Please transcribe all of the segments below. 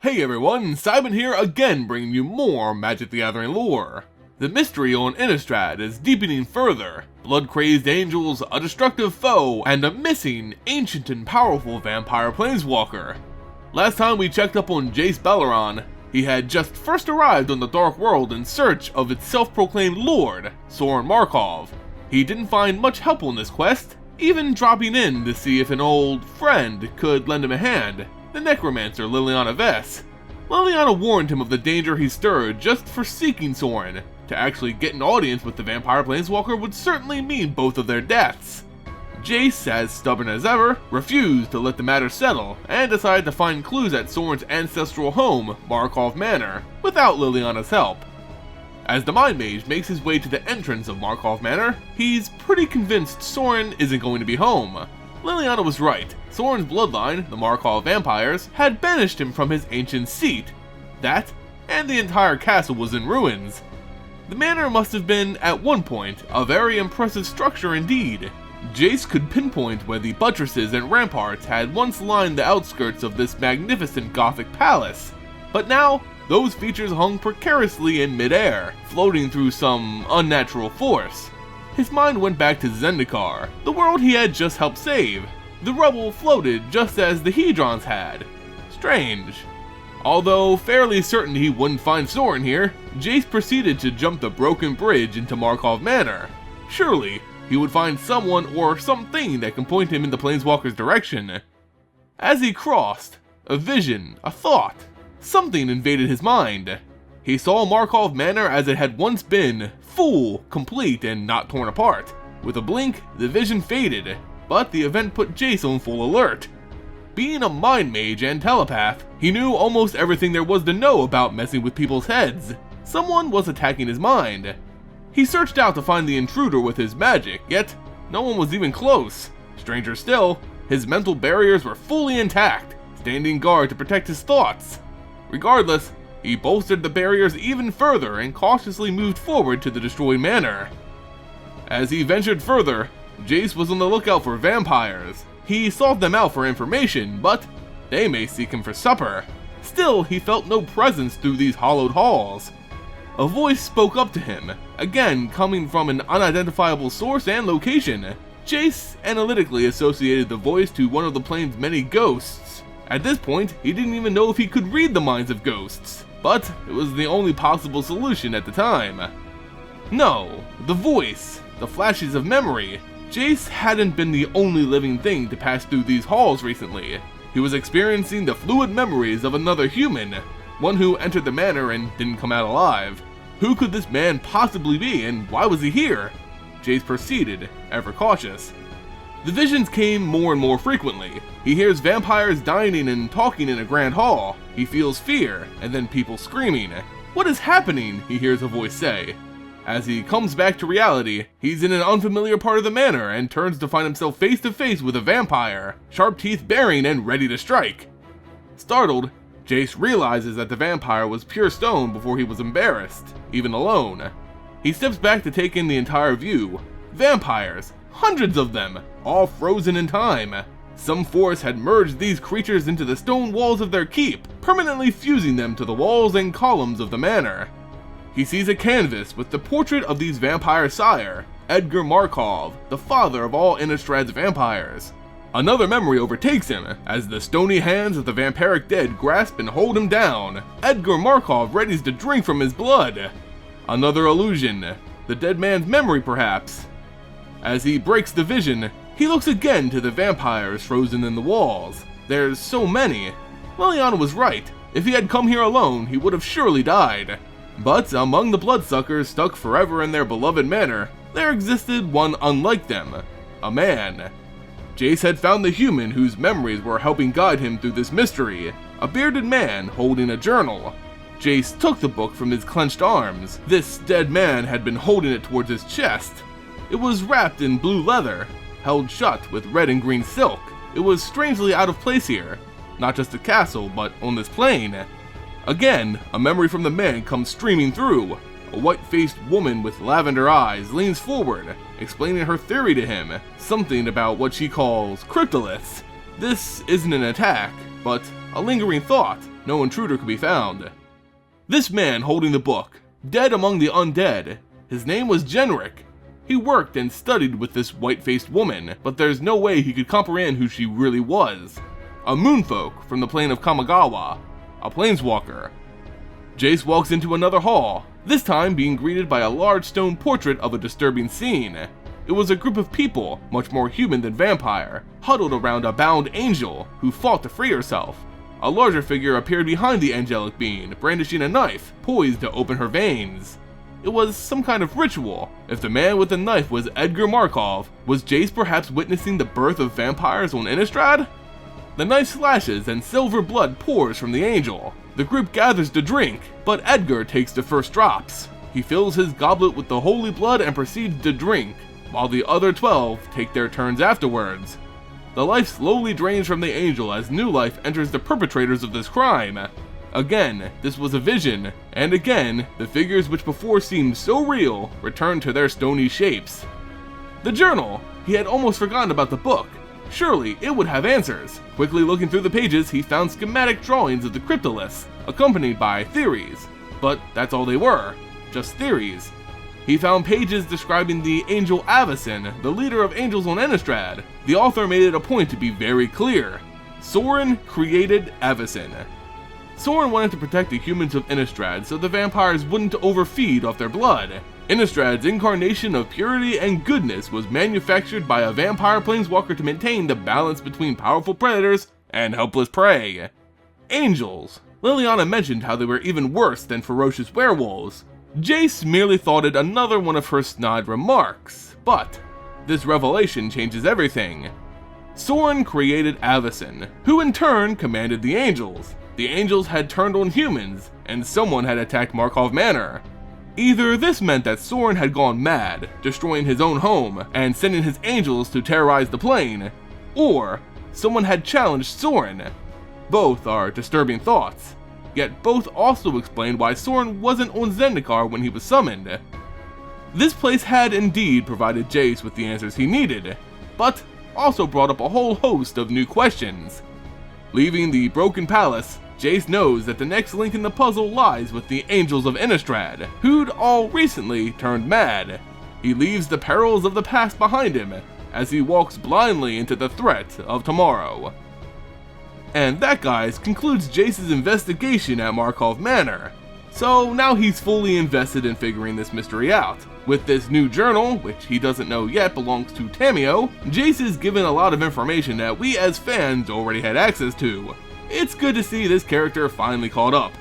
Hey everyone, Simon here again bringing you more Magic the Gathering lore. The mystery on Innistrad is deepening further. Blood-crazed angels, a destructive foe, and a missing, ancient and powerful vampire planeswalker. Last time we checked up on Jace Beleren, he had just first arrived on the Dark World in search of its self-proclaimed lord, Sorin Markov. He didn't find much help on this quest, even dropping in to see if an old friend could lend him a hand, the necromancer Liliana Vess. Liliana warned him of the danger he stirred just for seeking Sorin. To actually get an audience with the vampire planeswalker would certainly mean both of their deaths. Jace, as stubborn as ever, refused to let the matter settle, and decided to find clues at Sorin's ancestral home, Markov Manor, without Liliana's help. As the Mind Mage makes his way to the entrance of Markov Manor, he's pretty convinced Sorin isn't going to be home. Liliana was right. Sorin's bloodline, the Markov vampires, had banished him from his ancient seat. That, and the entire castle was in ruins. The manor must have been, at one point, a very impressive structure indeed. Jace could pinpoint where the buttresses and ramparts had once lined the outskirts of this magnificent Gothic palace. But now, those features hung precariously in midair, floating through some unnatural force. His mind went back to Zendikar, the world he had just helped save. The rubble floated just as the Hedrons had. Strange. Although fairly certain he wouldn't find Sorin here, Jace proceeded to jump the broken bridge into Markov Manor. Surely, he would find someone or something that can point him in the Planeswalker's direction. As he crossed, a vision, a thought, something invaded his mind. He saw Markov Manor as it had once been, full, complete, and not torn apart. With a blink, the vision faded, but the event put Jace on full alert. Being a mind mage and telepath, he knew almost everything there was to know about messing with people's heads. Someone was attacking his mind. He searched out to find the intruder with his magic, yet no one was even close. Stranger still, his mental barriers were fully intact, standing guard to protect his thoughts. Regardless, he bolstered the barriers even further and cautiously moved forward to the destroyed manor. As he ventured further, Jace was on the lookout for vampires. He sought them out for information, but they may seek him for supper. Still, he felt no presence through these hollowed halls. A voice spoke up to him, again coming from an unidentifiable source and location. Jace analytically associated the voice to one of the plane's many ghosts. At this point, he didn't even know if he could read the minds of ghosts, but it was the only possible solution at the time. No, the voice, the flashes of memory. Jace hadn't been the only living thing to pass through these halls recently. He was experiencing the fluid memories of another human, one who entered the manor and didn't come out alive. Who could this man possibly be, and why was he here? Jace proceeded, ever cautious. The visions came more and more frequently. He hears vampires dining and talking in a grand hall. He feels fear, and then people screaming. "What is happening?" he hears a voice say. As he comes back to reality, he's in an unfamiliar part of the manor and turns to find himself face to face with a vampire, sharp teeth baring and ready to strike. Startled, Jace realizes that the vampire was pure stone before he was embarrassed, even alone. He steps back to take in the entire view. Vampires, hundreds of them, all frozen in time. Some force had merged these creatures into the stone walls of their keep, permanently fusing them to the walls and columns of the manor. He sees a canvas with the portrait of these vampire sire, Edgar Markov, the father of all Innistrad's vampires. Another memory overtakes him, as the stony hands of the vampiric dead grasp and hold him down. Edgar Markov readies to drink from his blood. Another illusion, the dead man's memory perhaps. As he breaks the vision, he looks again to the vampires frozen in the walls. There's so many. Liliana was right. If he had come here alone, he would have surely died. But among the bloodsuckers stuck forever in their beloved manor, there existed one unlike them, a man. Jace had found the human whose memories were helping guide him through this mystery, a bearded man holding a journal. Jace took the book from his clenched arms. This dead man had been holding it towards his chest. It was wrapped in blue leather, held shut with red and green silk. It was strangely out of place here, not just a castle, but on this plane. Again, a memory from the man comes streaming through. A white-faced woman with lavender eyes leans forward, explaining her theory to him, something about what she calls cryptoliths. This isn't an attack, but a lingering thought. no intruder could be found. This man holding the book, dead among the undead, his name was Genric. He worked and studied with this white-faced woman, but there's no way he could comprehend who she really was. A moonfolk from the plane of Kamigawa, a planeswalker. Jace walks into another hall, this time being greeted by a large stone portrait of a disturbing scene. It was a group of people, much more human than vampire, huddled around a bound angel who fought to free herself. A larger figure appeared behind the angelic being, brandishing a knife, poised to open her veins. It was some kind of ritual. If the man with the knife was Edgar Markov, was Jace perhaps witnessing the birth of vampires on Innistrad? The knife slashes and silver blood pours from the angel. The group gathers to drink, but Edgar takes the first drops. He fills his goblet with the holy blood and proceeds to drink, while the other 12 take their turns afterwards. The life slowly drains from the angel as new life enters the perpetrators of this crime. Again, this was a vision, and again, the figures which before seemed so real return to their stony shapes. The journal! He had almost forgotten about the book. Surely, it would have answers. Quickly looking through the pages, he found schematic drawings of the cryptoliths, accompanied by theories. But that's all they were, just theories. He found pages describing the angel Avacyn, the leader of angels on Innistrad. The author made it a point to be very clear. Sorin created Avacyn. Sorin wanted to protect the humans of Innistrad so the vampires wouldn't overfeed off their blood. Innistrad's incarnation of purity and goodness was manufactured by a vampire planeswalker to maintain the balance between powerful predators and helpless prey. Angels. Liliana mentioned how they were even worse than ferocious werewolves. Jace merely thought it another one of her snide remarks, but this revelation changes everything. Sorin created Avacyn, who in turn commanded the angels. The angels had turned on humans, and someone had attacked Markov Manor. Either this meant that Sorin had gone mad, destroying his own home, and sending his angels to terrorize the plane, or someone had challenged Sorin. Both are disturbing thoughts, yet both also explain why Sorin wasn't on Zendikar when he was summoned. This place had indeed provided Jace with the answers he needed, but also brought up a whole host of new questions. Leaving the broken palace, Jace knows that the next link in the puzzle lies with the Angels of Innistrad, who'd all recently turned mad. He leaves the perils of the past behind him, as he walks blindly into the threat of tomorrow. And that, guys, concludes Jace's investigation at Markov Manor. So now he's fully invested in figuring this mystery out. With this new journal, which he doesn't know yet belongs to Tamiyo, Jace is given a lot of information that we as fans already had access to. It's good to see this character finally caught up.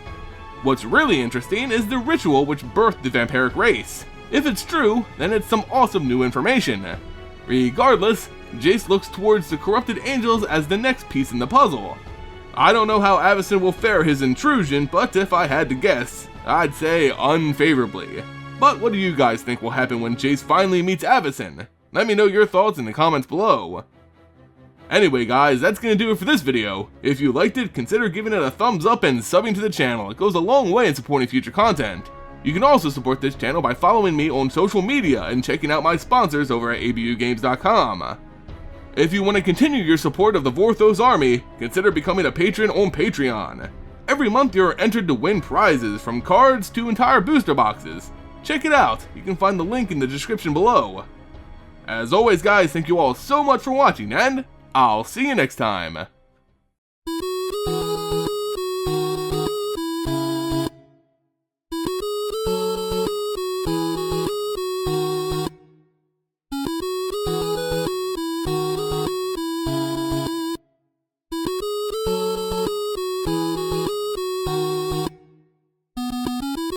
What's really interesting is the ritual which birthed the vampiric race. If it's true, then it's some awesome new information. Regardless, Jace looks towards the corrupted angels as the next piece in the puzzle. I don't know how Avacyn will fare his intrusion, but if I had to guess, I'd say unfavorably. But what do you guys think will happen when Jace finally meets Avacyn? Let me know your thoughts in the comments below. Anyway guys, that's gonna do it for this video. If you liked it, consider giving it a thumbs up and subbing to the channel. It goes a long way in supporting future content. You can also support this channel by following me on social media and checking out my sponsors over at abugames.com. If you want to continue your support of the Vorthos army, consider becoming a patron on Patreon. Every month you're entered to win prizes, from cards to entire booster boxes. Check it out, you can find the link in the description below. As always guys, thank you all so much for watching, and I'll see you next time.